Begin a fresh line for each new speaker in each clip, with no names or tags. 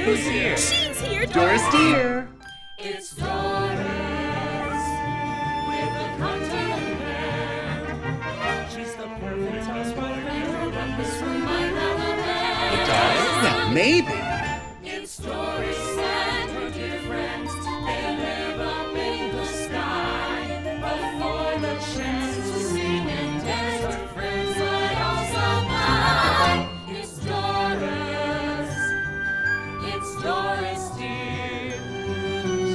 Who's here?
She's here,
Doris Dear.
It's Doris with a continent man. She's the perfect housewife. And Rumpus Room might have a man.
Well, maybe.
It's Doris and her dear friends. They live up in the sky. Before the chance to sing and dance, her friends might also buy. It's Doris. It's Doris Dear.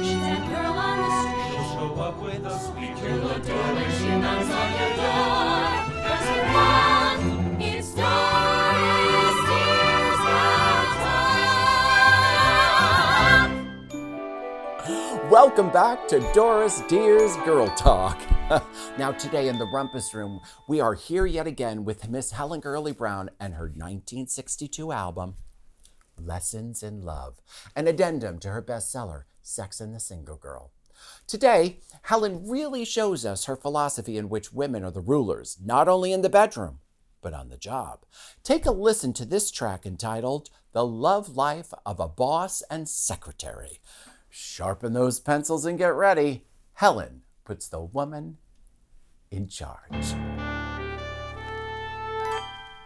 She's that girl on the street. She'll show up with a sweet. You'll adore when she knocks on your door. There's her fun. It's Doris Dear's Girl Talk.
Welcome back to Doris Dear's Girl Talk. Now today in the Rumpus Room, we are here yet again with Miss Helen Gurley Brown and her 1962 album, Lessons in Love, an addendum to her bestseller, Sex and the Single Girl. Today, Helen really shows us her philosophy in which women are the rulers, not only in the bedroom, but on the job. Take a listen to this track entitled, The Love Life of a Boss and Secretary. Sharpen those pencils and get ready. Helen puts the woman in charge.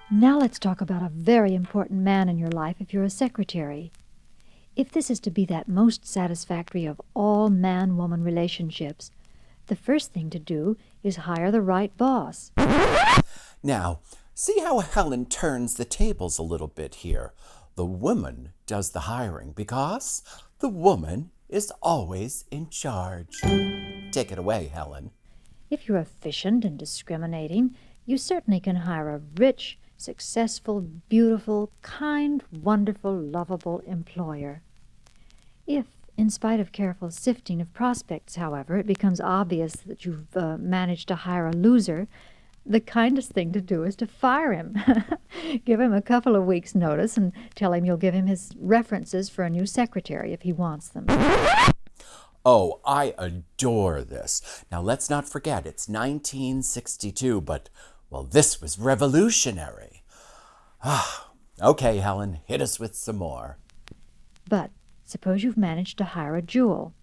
Now let's talk about a very important man in your life if you're a secretary. If this is to be that most satisfactory of all man-woman relationships, the first thing to do is hire the right boss.
Now, see how Helen turns the tables a little bit here. The woman does the hiring because the woman is always in charge. Take it away, Helen.
If you're efficient and discriminating, you certainly can hire a rich, successful, beautiful, kind, wonderful, lovable employer. If, in spite of careful sifting of prospects, however, it becomes obvious that you've managed to hire a loser, the kindest thing to do is to fire him. Give him a couple of weeks' notice and tell him you'll give him his references for a new secretary if he wants them.
Oh, I adore this. Now, let's not forget, it's 1962, but, well, this was revolutionary. Okay, Helen, hit us with some more.
But suppose you've managed to hire a jewel.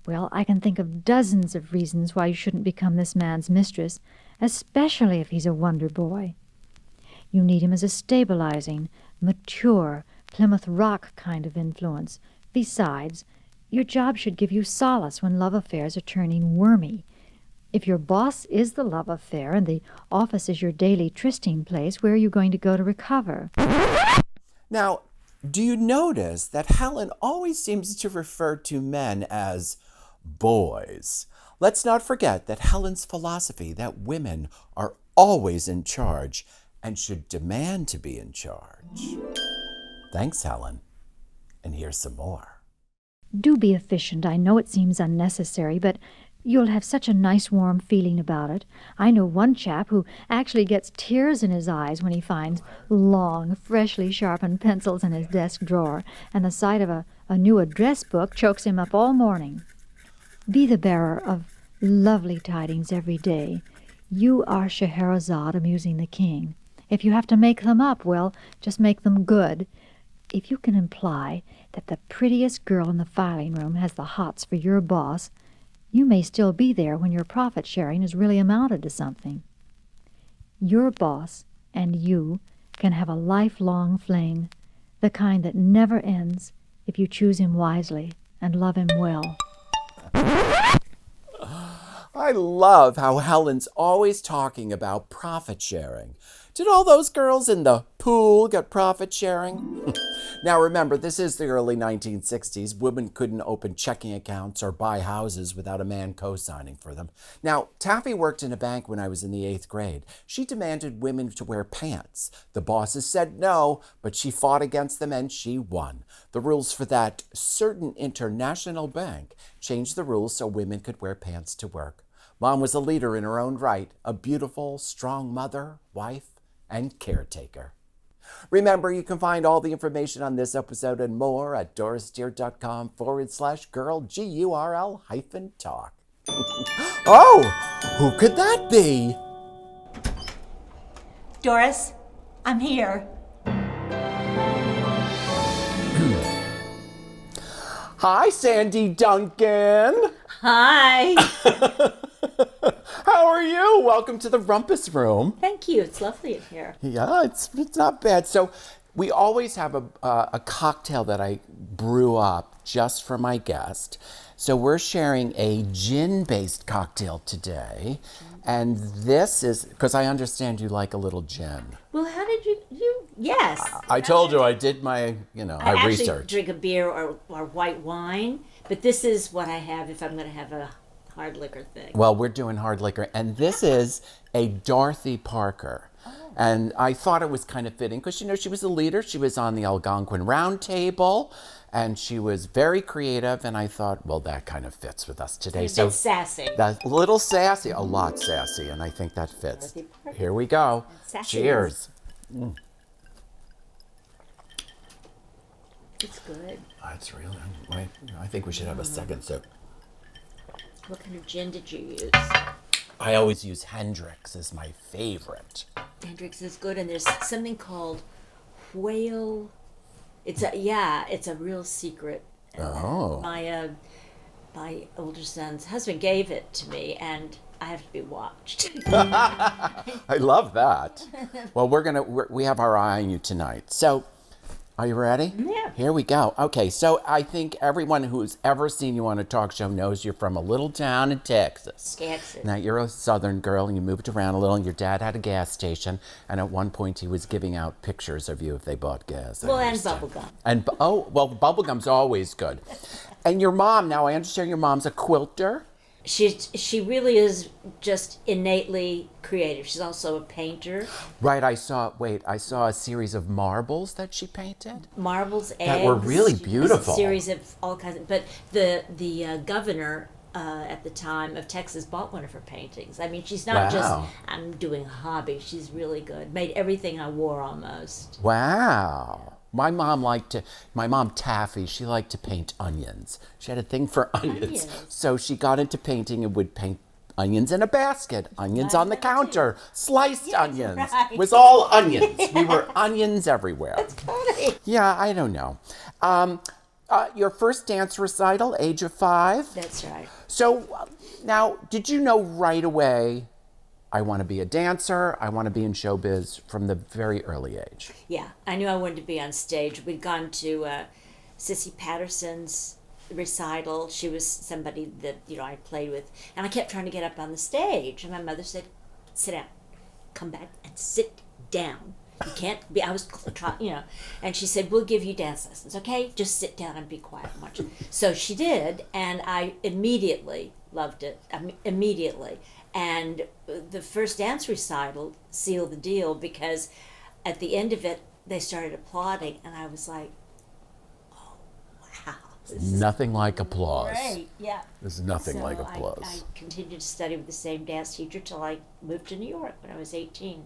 Well, I can think of dozens of reasons why you shouldn't become this man's mistress, especially if he's a wonder boy. You need him as a stabilizing, mature, Plymouth Rock kind of influence. Besides, your job should give you solace when love affairs are turning wormy. If your boss is the love affair and the office is your daily trysting place, where are you going to go to recover?
Now, do you notice that Helen always seems to refer to men as boys? Let's not forget that Helen's philosophy that women are always in charge and should demand to be in charge. Thanks, Helen. And here's some more.
Do be efficient. I know it seems unnecessary, but you'll have such a nice warm feeling about it. I know one chap who actually gets tears in his eyes when he finds long, freshly sharpened pencils in his desk drawer, and the sight of a new address book chokes him up all morning. Be the bearer of lovely tidings every day. You are Scheherazade amusing the king. If you have to make them up, well, just make them good. If you can imply that the prettiest girl in the filing room has the hots for your boss, you may still be there when your profit sharing has really amounted to something. Your boss and you can have a lifelong fling, the kind that never ends if you choose him wisely and love him well.
I love how Helen's always talking about profit sharing. Did all those girls in the pool get profit sharing? Now remember, this is the early 1960s. Women couldn't open checking accounts or buy houses without a man co-signing for them. Now, Taffy worked in a bank when I was in the 8th grade. She demanded women to wear pants. The bosses said no, but she fought against them and she won. The rules for that certain international bank changed the rules so women could wear pants to work. Mom was a leader in her own right, a beautiful, strong mother, wife, and caretaker. Remember, you can find all the information on this episode and more at dorisdear.com/girl, GURL-talk. Oh, who could that be?
Doris, I'm here.
Hi, Sandy Duncan.
Hi.
How are you? Welcome to the Rumpus Room.
Thank you. It's lovely in here.
Yeah, it's not bad. So we always have a cocktail that I brew up just for my guest. So we're sharing a gin-based cocktail today. And this is, because I understand you like a little gin.
Well, how did you yes.
I told you I did my,
I
my
actually
research.
drink a beer or white wine, but this is what I have if I'm going to have a hard liquor thing.
Well, we're doing hard liquor, and this is a Dorothy Parker. And I thought it was kind of fitting because, she was a leader. She was on the Algonquin Round Table, and she was very creative. And I thought, well, that kind of fits with us today.
So sassy.
That's a little sassy, a lot sassy, and I think that fits.
Dorothy Parker.
Here we go.
Sassy.
Cheers.
It's good.
That's really, I think we should have a second sip.
What kind of gin did you use?
I always use Hendrix as my favorite.
Hendrix is good, and there's something called whale. It's a real secret.
Oh.
My older son's husband gave it to me, and I have to be watched.
I love that. Well, we have our eye on you tonight. So, are you ready?
Yeah.
Here we go. Okay, so I think everyone who's ever seen you on a talk show knows you're from a little town in Texas.
Texas.
Now, you're a Southern girl, and you moved around a little, and your dad had a gas station, and at one point he was giving out pictures of you if they bought gas.
Well, and bubble gum.
And, bubblegum's always good. And your mom, now I understand your mom's a quilter.
She really is just innately creative. She's also a painter.
Right, I saw a series of marbles that she painted.
Marbles, eggs.
That were really beautiful.
A series of all kinds of, but the governor at the time of Texas bought one of her paintings. I mean, she's not just, I'm doing a hobby. She's really good. Made everything I wore almost.
Wow. My mom Taffy, she liked to paint onions. She had a thing for onions. So she got into painting and would paint onions in a basket, onions on the counter, sliced onions.
Right.
It was all onions. We were onions everywhere.
That's funny.
Yeah, I don't know. Your first dance recital, age of 5?
That's right.
So now, did you know right away, I want to be a dancer, I want to be in showbiz from the very early age?
Yeah, I knew I wanted to be on stage. We'd gone to Sissy Patterson's recital. She was somebody that, I played with. And I kept trying to get up on the stage. And my mother said, sit down. Come back and sit down. You can't be, I was trying, And she said, we'll give you dance lessons, okay? Just sit down and be quiet and watch it. So she did, and I immediately loved it. Immediately. And the first dance recital sealed the deal because at the end of it, they started applauding, and I was like, oh, wow.
Nothing like applause.
Great, yeah.
There's nothing like
So
applause.
I continued to study with the same dance teacher till I moved to New York when I was 18.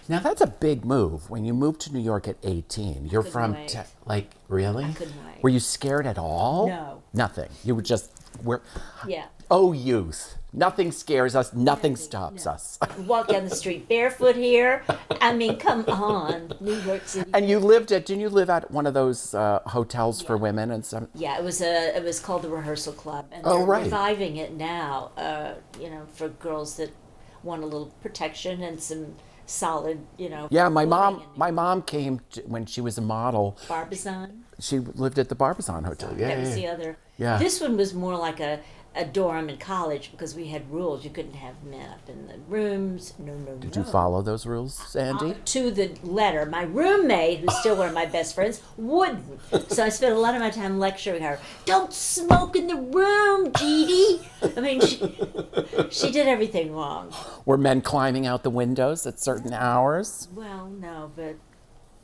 Now that's a big move. When you moved to New York at 18, you're from, really?
I couldn't wait.
Were you scared at all?
No.
Nothing. You were just,
Yeah.
oh, youth. Nothing scares us. Nothing stops us.
Walk down the street barefoot here. I mean, come on, New York City.
And didn't you live at one of those hotels for women and some?
Yeah, it was called the Rehearsal Club, and
Oh,
they're
right.
reviving it now. For girls that want a little protection and some solid,
Yeah, my
footing
mom came when she was a model.
Barbizon.
She lived at the Barbizon Hotel. Yeah,
That was
yeah,
the
yeah.
other.
Yeah.
This one was more like a dorm in college because we had rules. You couldn't have men up in the rooms. No.
Did you follow those rules, Sandy?
To the letter. My roommate, who's still one of my best friends, wouldn't. So I spent a lot of my time lecturing her. Don't smoke in the room, Dee. I mean, she did everything wrong.
Were men climbing out the windows at certain hours?
Well, no, but,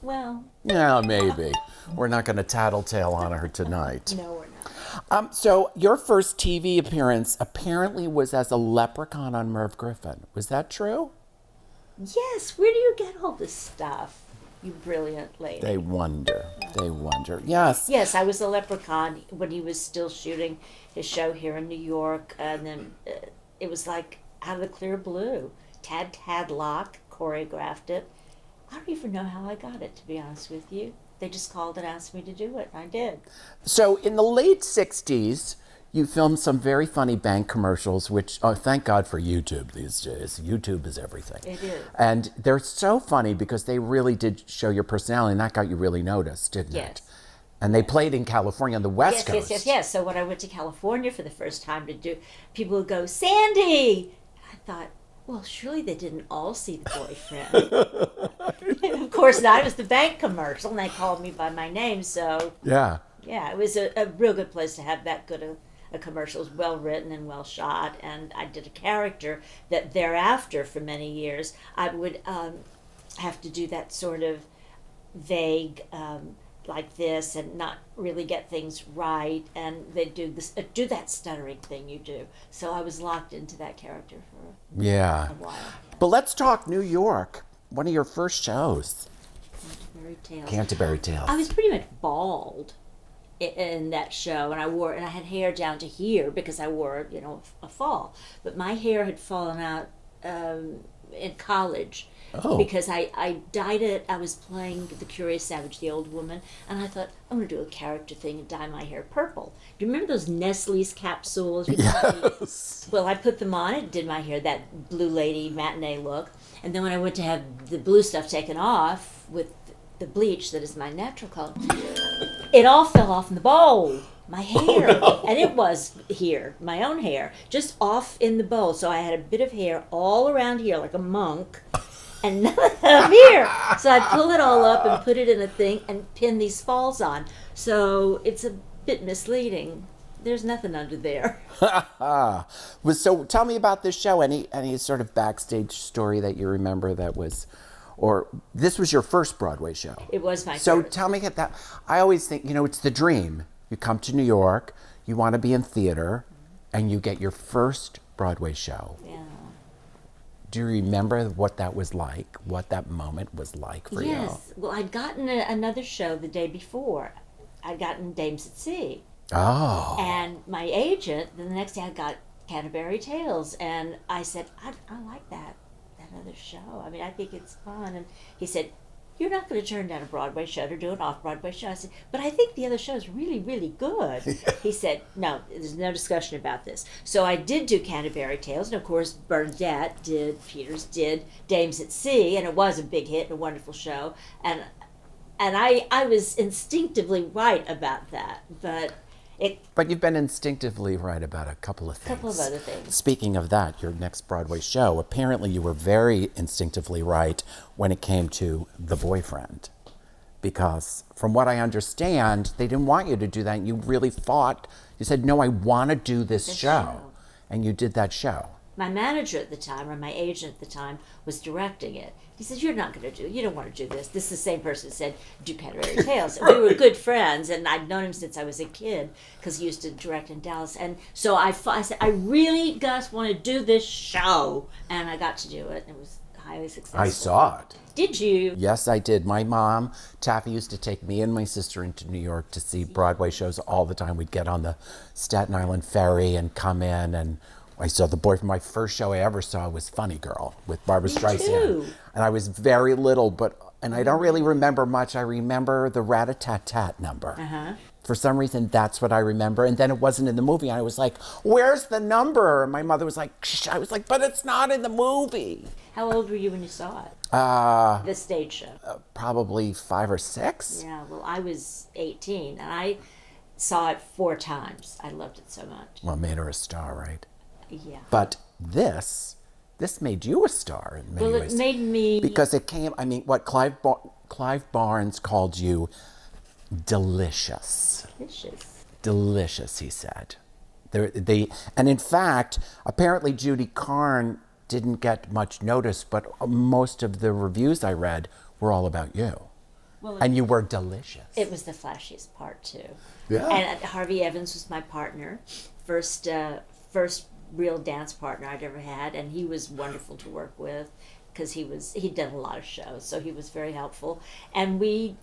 well.
Yeah, maybe. We're not going to tattletale on her tonight.
No, we're not.
So your first TV appearance apparently was as a leprechaun on Merv Griffin. Was that true?
Yes, where do you get all this stuff, you brilliant lady?
They wonder. Yes.
Yes, I was a leprechaun when he was still shooting his show here in New York, and then it was like out of the clear blue. Tad Tadlock choreographed it. I don't even know how I got it, to be honest with you. they just called and asked me to do it. I did.
So in the late 60s, you filmed some very funny bank commercials, which, oh, thank God for YouTube these days. YouTube is everything.
It is.
And they're so funny because they really did show your personality, and that got you really noticed, didn't
Yes.
it? And they played in California on the West Coast.
Yes. So when I went to California for the first time to do, people would go, Sandy! I thought, well, surely they didn't all see the boyfriend. Of course not. It was the bank commercial, and they called me by my name. So,
Yeah.
yeah, it was a real good place to have that good a commercial. It was well written and well shot. And I did a character that thereafter, for many years, I would have to do that sort of vague, like this, and not really get things right, and they do this, do that stuttering thing you do. So I was locked into that character for
Yeah.
a while.
But let's talk New York. One of your first shows,
Canterbury Tales.
Canterbury Tales.
I was pretty much bald in that show, and I had hair down to here because I wore, a fall. But my hair had fallen out in college.
Oh.
Because I dyed it. I was playing the Curious Savage, the old woman, and I thought, I'm going to do a character thing and dye my hair purple. Do you remember those Nestle's capsules?
Yes.
Well, I put them on and did my hair, that blue lady matinee look. And then when I went to have the blue stuff taken off with the bleach that is my natural color, it all fell off in the bowl. My hair.
Oh, no.
And it was here, my own hair, just off in the bowl. So I had a bit of hair all around here like a monk. And none of them here. So I pull it all up and put it in a thing and pin these falls on. So it's a bit misleading. There's nothing under there.
So tell me about this show. Any sort of backstage story that you remember that was, or this was your first Broadway show?
It was my
So
first.
tell me that. I always think, it's the dream. You come to New York, you want to be in theater, and you get your first Broadway show.
Yeah.
Do you remember what that was like, what that moment was like for you?
Yes. Well, I'd gotten another show the day before. I'd gotten Dames at Sea.
Oh.
And my agent, the next day I got Canterbury Tales. And I said, I like that other show. I mean, I think it's fun. And he said, you're not going to turn down a Broadway show to do an off-Broadway show. I said, but I think the other show is really, really good. He said, no, there's no discussion about this. So I did do Canterbury Tales, and of course Bernadette Peters did Dames at Sea, and it was a big hit and a wonderful show. And I was instinctively right about that,
But you've been instinctively right about a couple of things.
couple of other things.
Speaking of that, your next Broadway show, apparently you were very instinctively right when it came to The Boyfriend. Because from what I understand, they didn't want you to do that. You really fought. You said, no, I want to do this show. And you did that show.
My manager at the time, or my agent at the time, was directing it. He said, you don't want to do this. This is the same person who said, do Canterbury Tales.
Right.
We were good friends, and I'd known him since I was a kid, because he used to direct in Dallas. And so I said, I really, Gus, want to do this show. And I got to do it, and it was highly successful.
I saw it.
Did you?
Yes, I did. My mom, Taffy, used to take me and my sister into New York to see Broadway shows all the time. We'd get on the Staten Island ferry and come in, and I saw The Boyfriend. My first show I ever saw was Funny Girl with Barbra Streisand.
too.
And I was very little, and I don't really remember much. I remember the rat-a-tat-tat number.
Uh-huh.
For some reason, that's what I remember. And then it wasn't in the movie. I was like, where's the number? And my mother was like, shh. I was like, but it's not in the movie.
How old were you when you saw it? The stage show.
Probably 5 or 6.
Yeah, well, I was 18, and I saw it 4 times. I loved it so much.
Well, made her a star, right?
Yeah.
But this made you a star in many
Well,
ways.
it made me...
Because it came, Clive Barnes called you delicious.
Delicious.
Delicious, he said. And in fact, apparently Judy Carn didn't get much notice, but most of the reviews I read were all about you.
Well,
And you were delicious.
it was the flashiest part, too.
Yeah.
And Harvey Evans was my partner. First real dance partner I'd ever had, and he was wonderful to work with because he'd done a lot of shows, so he was very helpful. And we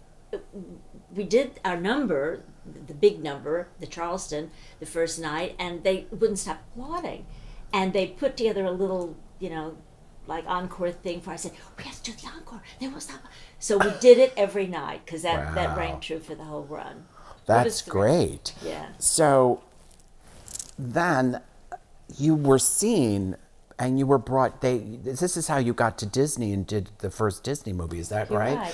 did our number, the big number, the Charleston, the first night, and they wouldn't stop applauding. And they put together a little, like encore thing for. I said, we have to do the encore. They won't stop. So we did it every night because that rang true for the whole run.
That's great.
Yeah.
So then you were seen and you were brought. This is how you got to Disney and did the first Disney movie. Is that right?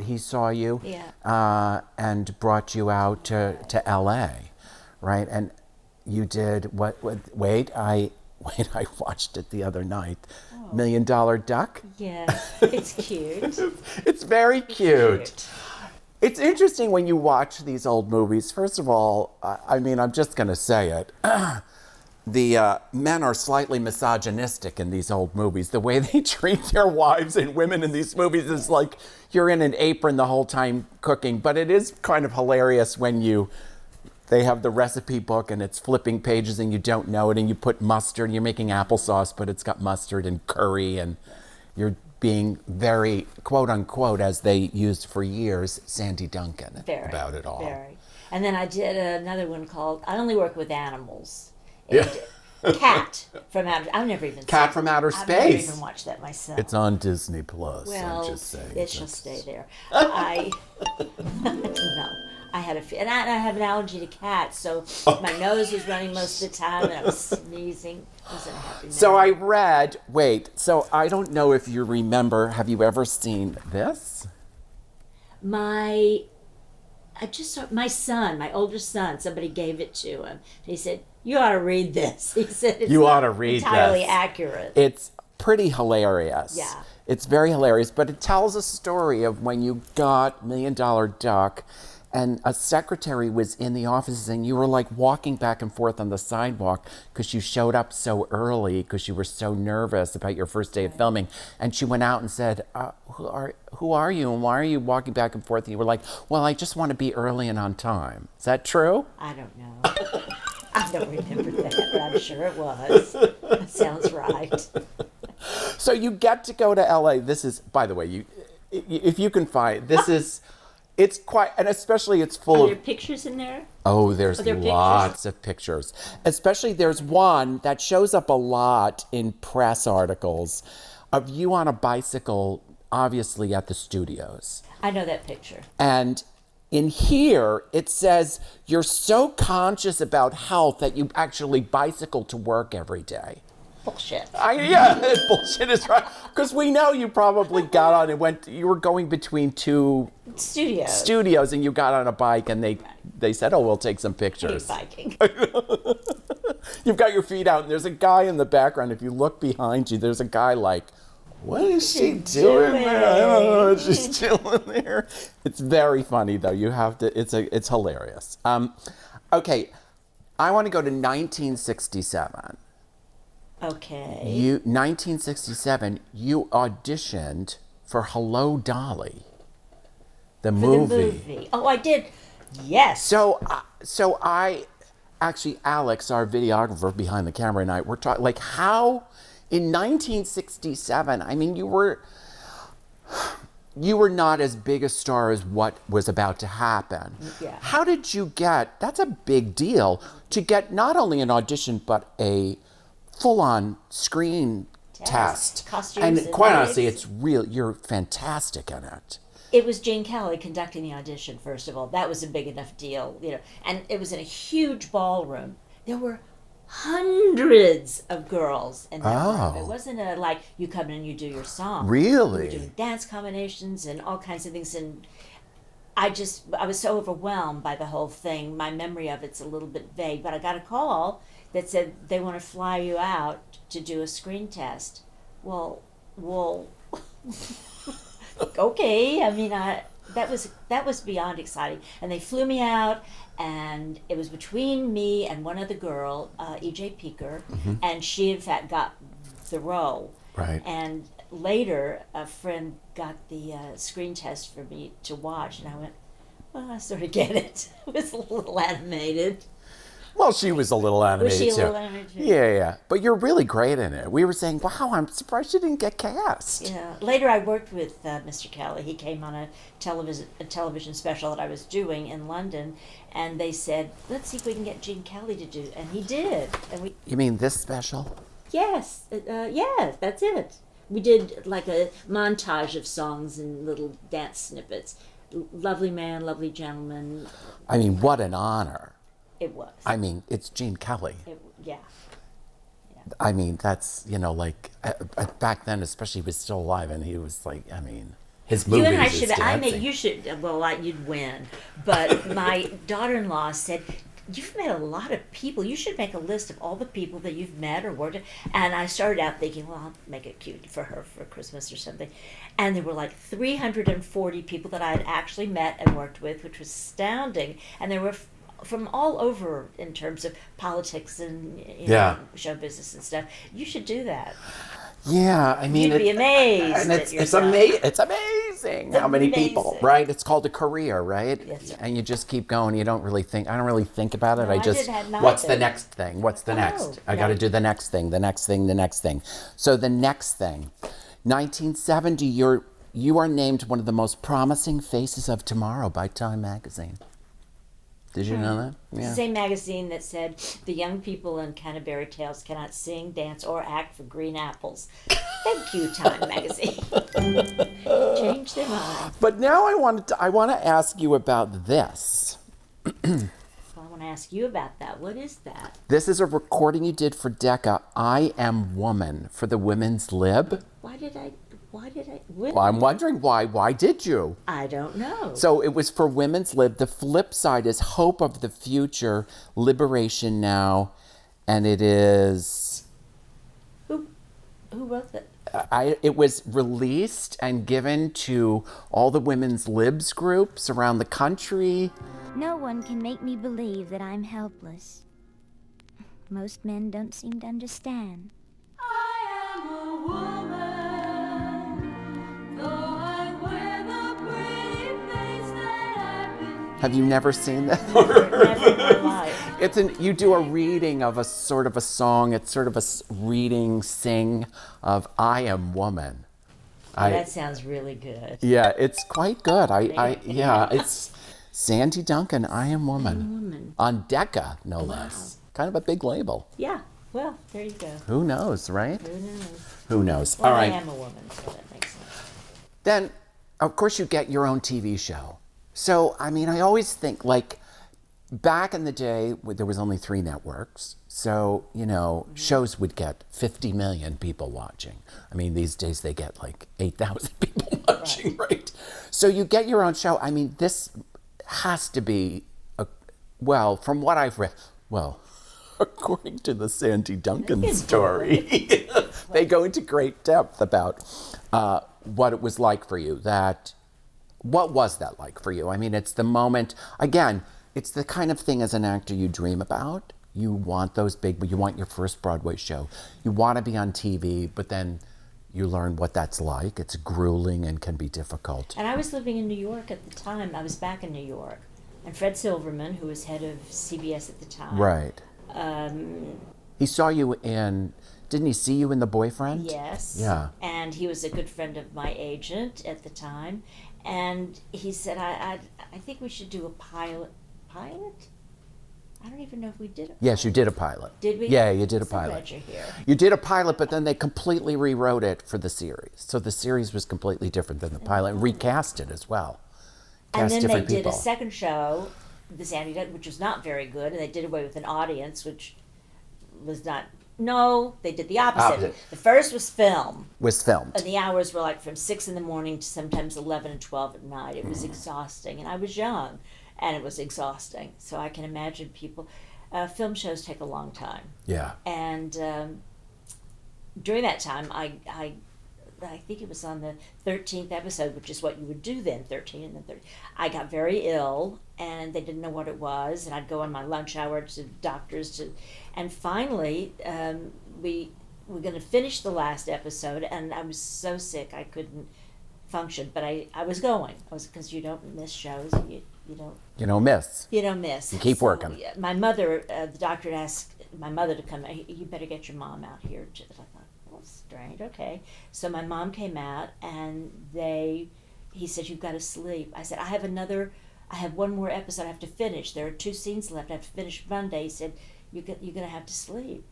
He saw you.
Yeah.
And brought you out to L.A. Right? And you did what? Wait, I watched it the other night. $1 Million Duck.
Yeah, it's cute.
It's very cute. It's interesting when you watch these old movies. First of all, I mean, I'm just going to say it. The men are slightly misogynistic in these old movies. The way they treat their wives and women in these movies is like you're in an apron the whole time cooking. But it is kind of hilarious when they have the recipe book and it's flipping pages and you don't know it and you put mustard and you're making applesauce, but it's got mustard and curry and you're being very, quote unquote, as they used for years, Sandy Duncan about it all.
Very. And then I did another one called, I only work with animals.
Yeah.
Cat from Outer, I've never even
Cat from Outer Space.
I've never even watched that myself.
It's on Disney Plus.
Well,
I'm just saying.
it shall stay there. I don't know. I had and I have an allergy to cats, so my nose was running most of the time, and I was sneezing. I wasn't a happy man.
So I read. So I don't know if you remember. Have you ever seen this?
My son, my older son. Somebody gave it to him. He said, "You ought to read this." He said, "It's
you ought to read
entirely
this.
accurate."
It's pretty hilarious.
Yeah.
It's very hilarious, but it tells a story of when you got $1 Million Duck. And a secretary was in the offices and you were like walking back and forth on the sidewalk because you showed up so early because you were so nervous about your first day of filming. And she went out and said, who are you and why are you walking back and forth? And you were like, well, I just want to be early and on time. Is that true?
I don't know. I don't remember that, but I'm sure it was. That sounds right.
So you get to go to LA. This is, by the way, if you can find, this is... It's quite, and especially it's full of...
Are there pictures in there?
Oh, there's lots of pictures. Especially there's one that shows up a lot in press articles of you on a bicycle, obviously at the studios.
I know that picture.
And in here, it says you're so conscious about health that you actually bicycle to work every day.
Bullshit.
Bullshit is right. Because we know you probably got on and you were going between two studios and you got on a bike and they said, oh, we'll take some pictures.
I hate biking.
You've got your feet out and there's a guy in the background. If you look behind you, there's a guy like, what is she doing there? I don't know what she's doing there. It's very funny though. You have to, it's hilarious. Okay, I want to go to 1967.
Okay.
1967, you auditioned for Hello, Dolly, the movie.
Oh, I did. Yes.
So I, actually, Alex, our videographer behind the camera, and I were talking, like, how in 1967, I mean, you were not as big a star as what was about to happen.
Yeah.
How did you get, that's a big deal, to get not only an audition, but a full-on screen test.
Costumes
and quite honestly, it's real. You're fantastic in it.
It was Jane Kelly conducting the audition, first of all. That was a big enough deal, and it was in a huge ballroom. There were hundreds of girls in that room. It wasn't like you come in and you do your song.
Really?
We were doing dance combinations and all kinds of things, and I was so overwhelmed by the whole thing. My memory of it's a little bit vague, but I got a call that said they want to fly you out to do a screen test. Well, okay. I mean, that was beyond exciting. And they flew me out, and it was between me and one other girl, E.J. Peeker, and she in fact got the role.
Right.
And later, a friend got the screen test for me to watch, and I went, well, I sort of get it. It was a little animated.
Well, she was a little animated too.
Was she a little animated too?
Yeah. But you're really great in it. We were saying, wow, I'm surprised you didn't get cast.
Yeah. Later, I worked with Mr. Kelly. He came on a television special that I was doing in London, and they said, let's see if we can get Gene Kelly to do it. And he did. And
You mean this special?
Yes, yes, that's it. We did like a montage of songs and little dance snippets. Lovely man, lovely gentleman.
I mean, what an honor.
It was.
I mean, it's Gene Kelly.
Yeah.
I mean, that's, like, back then, especially he was still alive, and he was like, I mean, his movies,
You and I
his
should.
dancing.
You should. Well, you'd win. But my daughter-in-law said, "You've met a lot of people. You should make a list of all the people that you've met or worked with." And I started out thinking, well, I'll make it cute for her for Christmas or something. And there were like 340 people that I had actually met and worked with, which was astounding. And they were from all over in terms of politics and show business and stuff. You should do that.
Yeah, I mean,
You'd be amazed.
And
at
it's
yourself.
it's amazing how many people, right? It's called a career, right?
Yes, sir.
And you just keep going. You don't really think. I don't really think about it.
No,
I
I
just,
did have
what's the
neither.
next thing? What's the next? I
no.
got to do the next thing, the next thing, the next thing. So the next thing, 1970, you are named one of the most promising faces of tomorrow by Time magazine. Did you know that?
It's the same magazine that said the young people in Canterbury Tales cannot sing, dance, or act for green apples. Thank you, Time magazine. Change their mind.
But now I want to ask you about this.
Well, I want to ask you about that. What is that?
This is a recording you did for Decca, I Am Woman, for the Women's Lib.
Why did I?
Well, I'm wondering why. Why did you?
I don't know.
So it was for Women's Lib. The flip side is Hope of the Future, Liberation Now, and it is...
Who wrote that?
It was released and given to all the women's libs groups around the country.
No one can make me believe that I'm helpless. Most men don't seem to understand.
I am a woman, though I wear the pretty face that I've been.
Have you never seen that?
Never in my life.
You do a reading of a sort of a song. It's sort of a reading, sing of I Am Woman.
That sounds really good.
Yeah, it's quite good. It's Sandy Duncan, I Am Woman. On Decca, no less. Kind of a big label.
Yeah. Well, there you go.
Who knows, right?
Who knows?
Who knows?
Well,
All right.
I am a woman, so that makes sense.
Then, of course, you get your own TV show. So, I mean, I always think, like, back in the day, there was only 3 networks. So, shows would get 50 million people watching. I mean, these days they get like 8,000 people watching, right? So you get your own show. I mean, this has to be, from what I've read, according to the Sandy Duncan story, they go into great depth about what it was like for you. What was that like for you? I mean, it's the moment, again, it's the kind of thing as an actor you dream about. You want you want your first Broadway show. You want to be on TV, but then you learn what that's like. It's grueling and can be difficult.
And I was living in New York at the time. I was back in New York. And Fred Silverman, who was head of CBS at the time.
Right. He saw you didn't he see you in The Boyfriend?
Yes.
Yeah.
And he was a good friend of my agent at the time. And he said, I think we should do a pilot. Pilot? I don't even know if we did it.
Yes, you did a pilot.
Did we?
Yeah, you did a
So glad
pilot.
you're here.
You did a pilot, but then they completely rewrote it for the series. So the series was completely different than the pilot, and recast it as well.
And
Cast
then they
different
did
people.
a second show, the Sandy Duncan, which was not very good, and they did away with an audience, which was not. No, they did the opposite. The first was film,
Was filmed.
and the hours were like from 6 in the morning to sometimes 11 and 12 at night. It was exhausting, and I was young, and it was exhausting. So I can imagine people. Film shows take a long time.
Yeah.
And during that time, I think it was on the 13th episode, which is what you would do then, 13 and then 30. I got very ill, and they didn't know what it was, and I'd go on my lunch hour to doctors and finally we were going to finish the last episode, and I was so sick I couldn't function, but I was going. Because you don't miss shows, you don't.
You don't miss.
You don't miss.
You keep working.
My mother, the doctor asked my mother to come. You better get your mom out here. I thought, well, strange. Okay. So my mom came out, and he said, you've got to sleep. I said, I have one more episode I have to finish. There are 2 scenes left. I have to finish Monday. He said, you're going to have to sleep.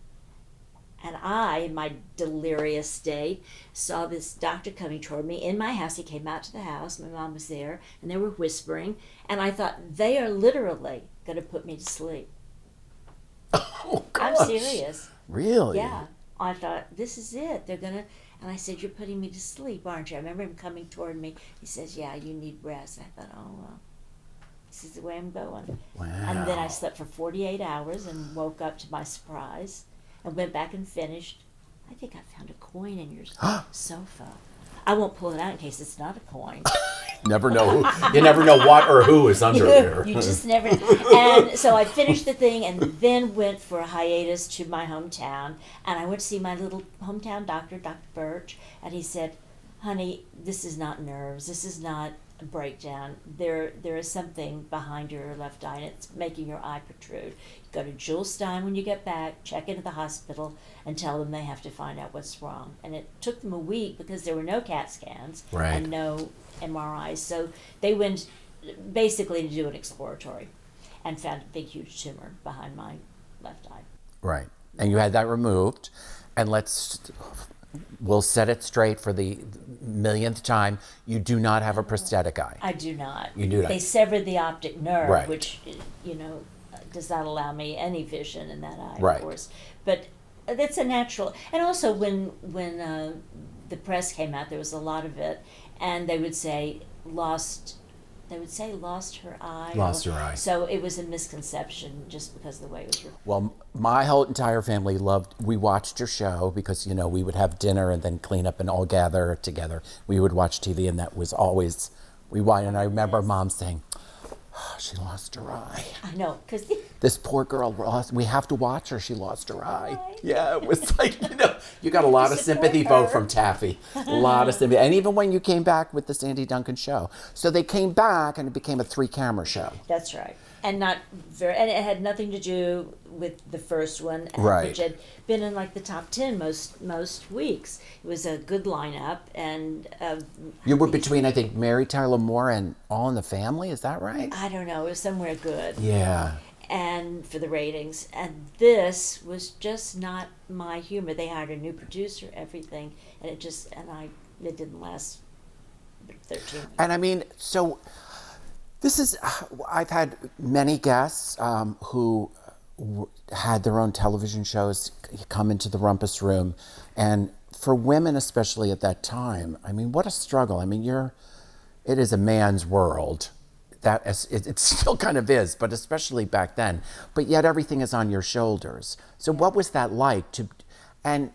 And I, in my delirious state, saw this doctor coming toward me in my house. He came out to the house. My mom was there, and they were whispering. And I thought, they are literally going to put me to sleep.
Oh,
I'm
gosh.
serious.
Really?
Yeah. I thought, this is it. They're going to... And I said, you're putting me to sleep, aren't you? I remember him coming toward me. He says, yeah, you need rest. I thought, oh, well, this is the way I'm going.
Wow.
And then I slept for 48 hours and woke up to my surprise and went back and finished. I think I found a coin in your sofa. I won't pull it out in case it's not a coin.
Never know. You never know what or who is under there.
You just never. And so I finished the thing and then went for a hiatus to my hometown. And I went to see my little hometown doctor, Dr. Birch. And he said, honey, this is not nerves. This is not a breakdown. There is something behind your left eye, and it's making your eye protrude. You go to Jules Stein when you get back, check into the hospital, and tell them they have to find out what's wrong. And it took them a week because there were no CAT scans
Right.
and no MRIs. So they went basically to do an exploratory and found a big, huge tumor behind my left eye.
Right. And you had that removed. And we'll set it straight for the millionth time. You do not have a prosthetic eye.
I do not.
You do not.
They severed the optic nerve,
Right.
which, does not allow me any vision in that eye,
Right.
of course. But that's a natural. And also when the press came out, there was a lot of it, and they would say lost her eye.
Lost her eye.
So it was a misconception just because of the way it was reported.
Well, my whole entire family we watched your show because, we would have dinner and then clean up and all gather together. We would watch TV, and that was always, and I remember Mom saying, oh, she lost her eye.
I know, because
This poor girl, we have to watch her. She lost her eye. Yeah, it was like, you got a lot of sympathy vote from Taffy. A lot of sympathy. And even when you came back with the Sandy Duncan show. So they came back and it became a 3-camera show.
That's right. And and it had nothing to do with the first one,
Right.
which had been in like the top 10 most weeks. It was a good lineup, and
You were between, I think, Mary Tyler Moore and All in the Family. Is that right?
I don't know, it was somewhere good.
Yeah.
And for the ratings, and this was just not my humor. They hired a new producer, everything, and it didn't last 13 weeks.
And I mean, so I've had many guests who had their own television shows come into the Rumpus Room. And for women, especially at that time, I mean, what a struggle. I mean, it is a man's world. It still kind of is, but especially back then. But yet everything is on your shoulders. So what was that like? And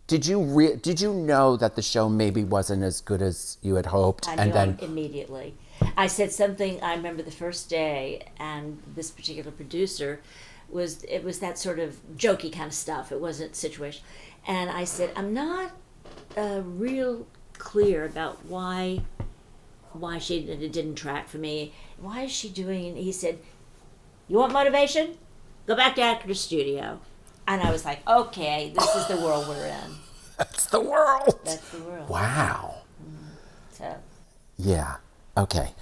did you know that the show maybe wasn't as good as you had hoped?
I knew immediately. I said something, I remember the first day, and this particular producer it was that sort of jokey kind of stuff. It wasn't situational. And I said, I'm not real clear about why it didn't track for me. Why is she doing? He said, you want motivation? Go back to actor's studio. And I was like, okay, this is the world we're in.
That's the world.
That's the world.
Wow.
So.
Yeah. Okay.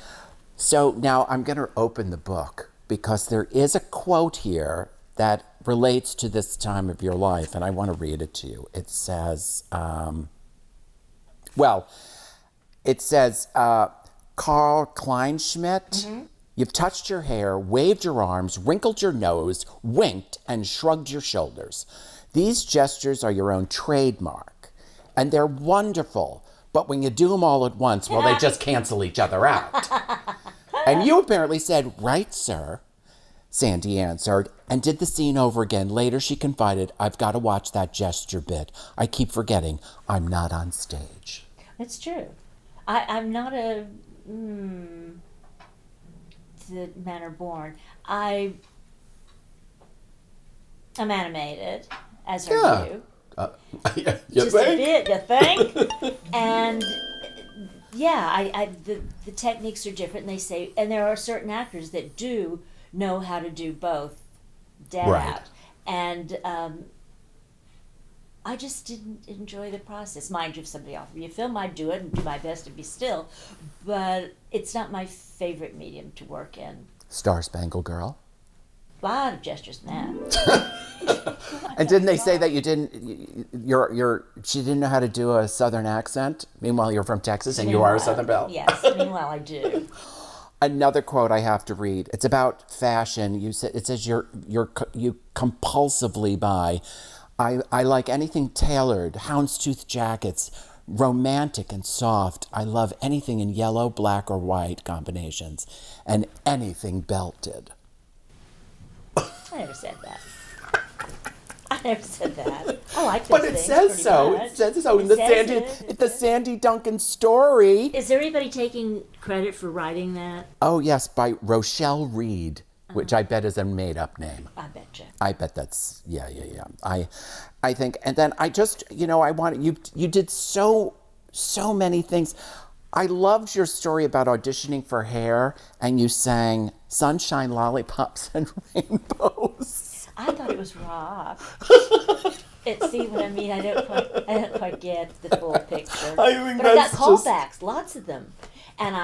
So now I'm going to open the book because there is a quote here that relates to this time of your life, and I want to read it to you. It says, Carl Kleinschmidt, you've touched your hair, waved your arms, wrinkled your nose, winked, and shrugged your shoulders. These gestures are your own trademark, and they're wonderful. But when you do them all at once, well, they just cancel each other out. And you apparently said, right, sir, Sandy answered, and did the scene over again. Later, she confided, I've got to watch that gesture bit. I keep forgetting I'm not on stage.
That's true. I'm not the manner born. I'm animated, as are you.
You
Just
think?
a bit, you think? And yeah, the techniques are different. And they say, and there are certain actors that do know how to do both, dead
Right.
out. And I just didn't enjoy the process. Mind you, if somebody offered me a film, I'd do it and do my best to be still. But it's not my favorite medium to work in.
Star Spangled Girl.
A lot of gestures in that.
And didn't they say that you didn't, she didn't know how to do a Southern accent? Meanwhile, you're from Texas and you are a Southern belle.
Yes, meanwhile I do.
Another quote I have to read. It's about fashion. It says you compulsively buy. I like anything tailored, houndstooth jackets, romantic and soft. I love anything in yellow, black, or white combinations, and anything belted.
I never said that. I never said that. I like those
But it
things
says
pretty
so.
much.
It says so in the Sandy Duncan story.
Is there anybody taking credit for writing that?
Oh yes, by Rochelle Reed, which I bet is a made-up name.
I bet you.
I bet that's yeah. I think, and then I just I want you did so many things. I loved your story about auditioning for Hair, and you sang "Sunshine, Lollipops, and Rainbows."
I thought it was rock. See what I mean? I don't quite get the full picture.
I think
but I got
that's
callbacks, lots of them, and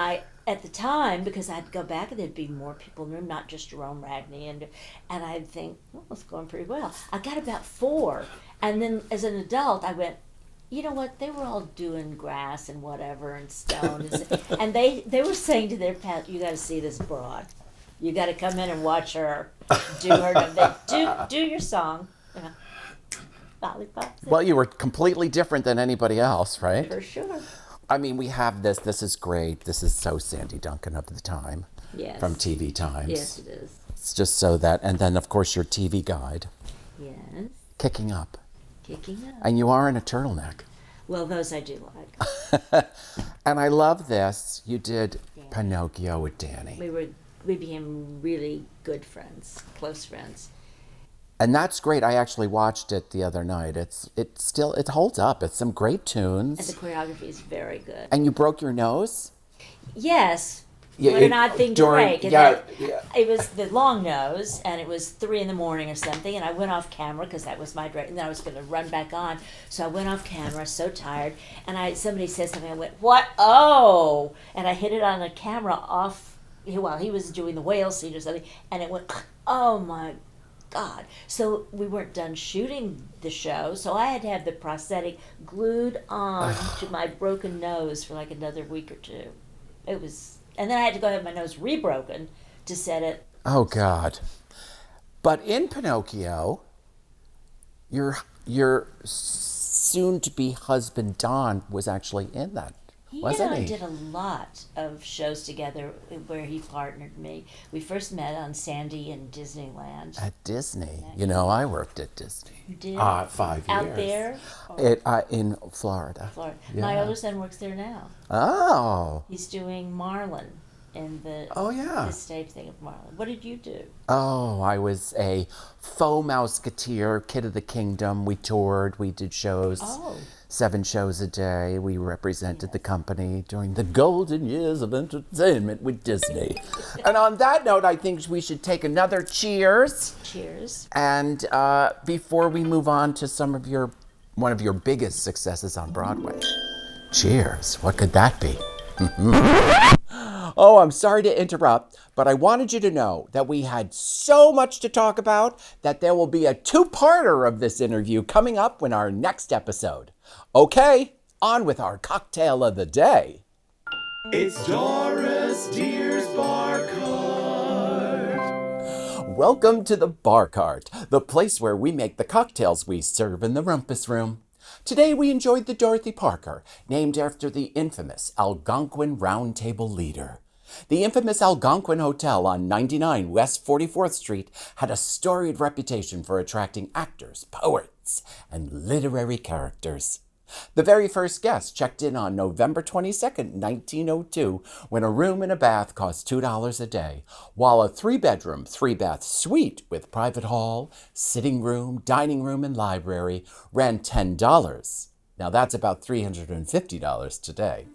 at the time, because I'd go back and there'd be more people in the room, not just Jerome Ragney, and I'd think, well, it's going pretty well. I got about 4, and then as an adult, I went, you know what? They were all doing grass and whatever and stone, and they were saying to their pet, "You got to see this broad. You got to come in and watch her do her. Do your song." Lollipops.
Well, you were completely different than anybody else, right?
For sure.
I mean, we have this. This is great. This is so Sandy Duncan of the time.
Yes.
From TV Times.
Yes, it is.
It's just so that, and then of course your TV guide.
Yes.
Kicking up.
Kicking up.
And you are in a turtleneck.
Well, those I do like.
And I love this. You did Pinocchio with Danny.
We became really good friends, close friends.
And that's great. I actually watched it the other night. It holds up. It's some great tunes.
And the choreography is very good.
And you broke your nose?
Yes.
Yeah,
what an odd thing to break. And
yeah.
It was the long nose, and it was 3 a.m. or something, and I went off camera because that was my direct, and then I was going to run back on. So I went off camera, so tired, and somebody said something. I went, "What? Oh!" And I hit it on a camera off while he was doing the whale scene or something, and it went, "Oh my God." So we weren't done shooting the show, so I had to have the prosthetic glued on to my broken nose for like another week or 2. It was. And then I had to go have my nose rebroken to set it.
Oh, God. But in Pinocchio, your soon-to-be husband, Don, was actually in that, wasn't he?
He and I did a lot of shows together where he partnered me. We first met on Sandy in Disneyland.
At Disney. You know, I worked at Disney.
You did?
5 years.
Out there?
In Florida.
Florida.
Yeah.
My older son works there now.
Oh.
He's doing Marlin in the stage thing of Marlin. What did you do?
Oh, I was a faux Mouseketeer, Kid of the Kingdom. We toured. We did shows.
Oh.
7 shows a day. We represented the company during the golden years of entertainment with Disney. And on that note, I think we should take another cheers.
Cheers.
And before we move on to one of your biggest successes on Broadway. Cheers. What could that be? Oh, I'm sorry to interrupt, but I wanted you to know that we had so much to talk about that there will be a 2-parter of this interview coming up in our next episode. Okay, on with our cocktail of the day.
It's Doris Dear's Bar Cart.
Welcome to the Bar Cart, the place where we make the cocktails we serve in the Rumpus Room. Today we enjoyed the Dorothy Parker, named after the infamous Algonquin Round Table leader. The infamous Algonquin Hotel on 99 West 44th Street had a storied reputation for attracting actors, poets, and literary characters. The very first guest checked in on November 22nd, 1902, when a room and a bath cost $2 a day, while a 3-bedroom, 3-bath suite with private hall, sitting room, dining room, and library ran $10. Now that's about $350 today.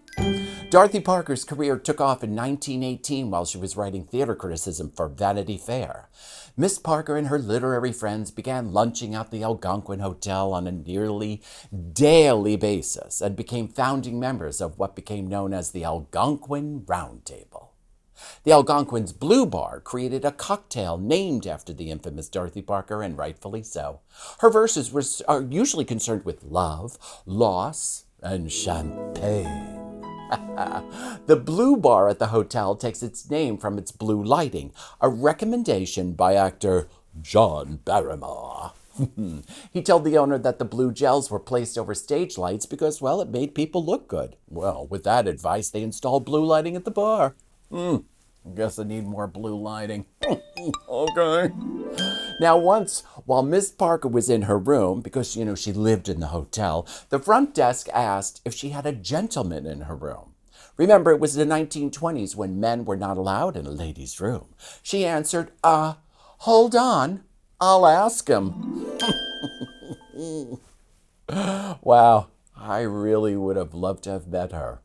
Dorothy Parker's career took off in 1918 while she was writing theater criticism for Vanity Fair. Miss Parker and her literary friends began lunching at the Algonquin Hotel on a nearly daily basis and became founding members of what became known as the Algonquin Round Table. The Algonquins' Blue Bar created a cocktail named after the infamous Dorothy Parker, and rightfully so. Her verses are usually concerned with love, loss, and champagne. The Blue Bar at the hotel takes its name from its blue lighting, a recommendation by actor John Barrymore. He told the owner that the blue gels were placed over stage lights because, well, it made people look good. Well, with that advice, they installed blue lighting at the bar. I guess I need more blue lighting. Okay. Now, once, while Miss Parker was in her room, because, she lived in the hotel, the front desk asked if she had a gentleman in her room. Remember, it was the 1920s when men were not allowed in a lady's room. She answered, hold on, I'll ask him. Wow, I really would have loved to have met her.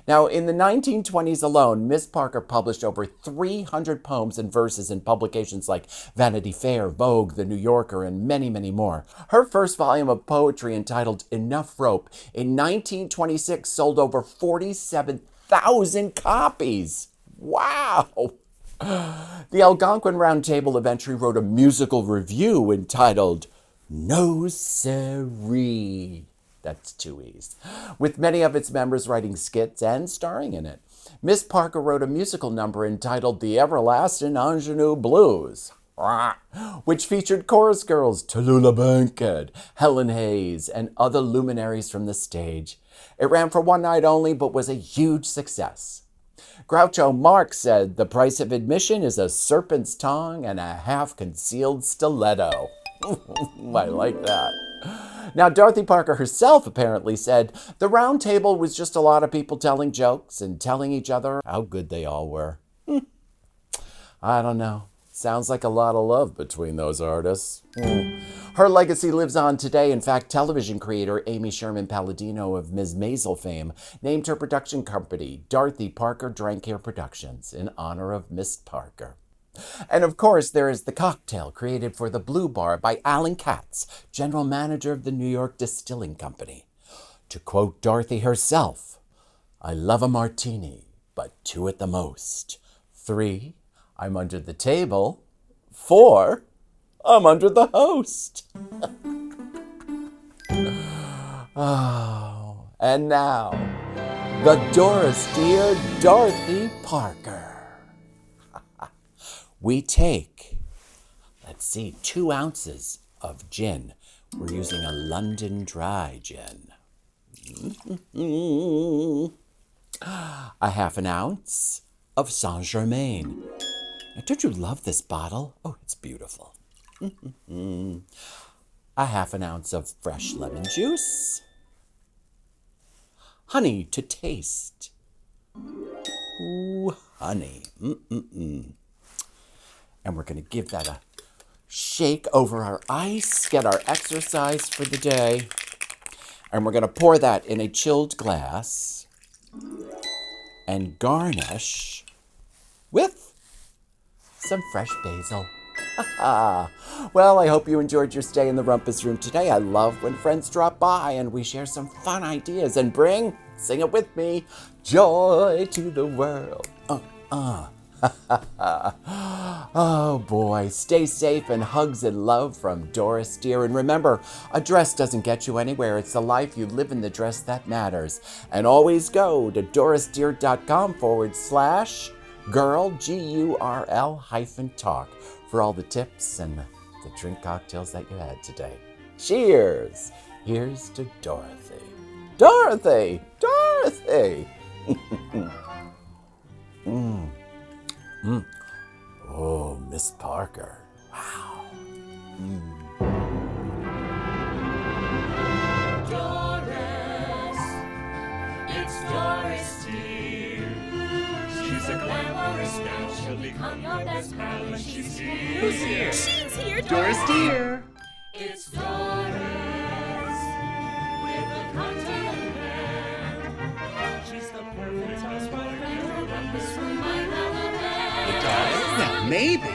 Now, in the 1920s alone, Miss Parker published over 300 poems and verses in publications like Vanity Fair, Vogue, The New Yorker, and many, many more. Her first volume of poetry, entitled Enough Rope, in 1926 sold over 47,000 copies. Wow! The Algonquin Round Table eventually wrote a musical review entitled No Siree. That's 2 E's. With many of its members writing skits and starring in it. Miss Parker wrote a musical number entitled The Everlasting Ingenue Blues, which featured chorus girls Tallulah Bankhead, Helen Hayes, and other luminaries from the stage. It ran for one night only, but was a huge success. Groucho Marx said, the price of admission is a serpent's tongue and a half-concealed stiletto. I like that. Now, Dorothy Parker herself apparently said, the round table was just a lot of people telling jokes and telling each other how good they all were. I don't know. Sounds like a lot of love between those artists. Her legacy lives on today. In fact, television creator Amy Sherman Palladino of Ms. Maisel fame named her production company Dorothy Parker Drank Productions in honor of Miss Parker. And of course, there is the cocktail created for the Blue Bar by Alan Katz, general manager of the New York Distilling Company. To quote Dorothy herself, I love a martini, but 2 at the most. 3, I'm under the table. 4, I'm under the host. Oh, and now, the Doris Dear Dorothy Parker. We take, 2 ounces of gin. We're using a London Dry gin. A half an ounce of Saint Germain. Now, don't you love this bottle? Oh, it's beautiful. A half an ounce of fresh lemon juice. Honey to taste. Ooh, honey. And we're going to give that a shake over our ice, get our exercise for the day. And we're going to pour that in a chilled glass and garnish with some fresh basil. Well, I hope you enjoyed your stay in the Rumpus Room today. I love when friends drop by and we share some fun ideas and bring, sing it with me, joy to the world. Oh boy, stay safe and hugs and love from Doris Dear. And remember, a dress doesn't get you anywhere. It's the life you live in the dress that matters. And always go to dorisdear.com/Gurl, GURL-talk for all the tips and the drink cocktails that you had today. Cheers! Here's to Dorothy. Dorothy! Dorothy! Oh, Miss Parker. Wow.
Doris, it's Doris Dear. She's a glamorous gal, she'll become your best pal when she's here.
Who's here?
She's here,
Doris Dear.
It's Doris, with a cocktail in hand. She's the perfect housewife, and her Rumpus Room might have a band.
It does? Well, maybe.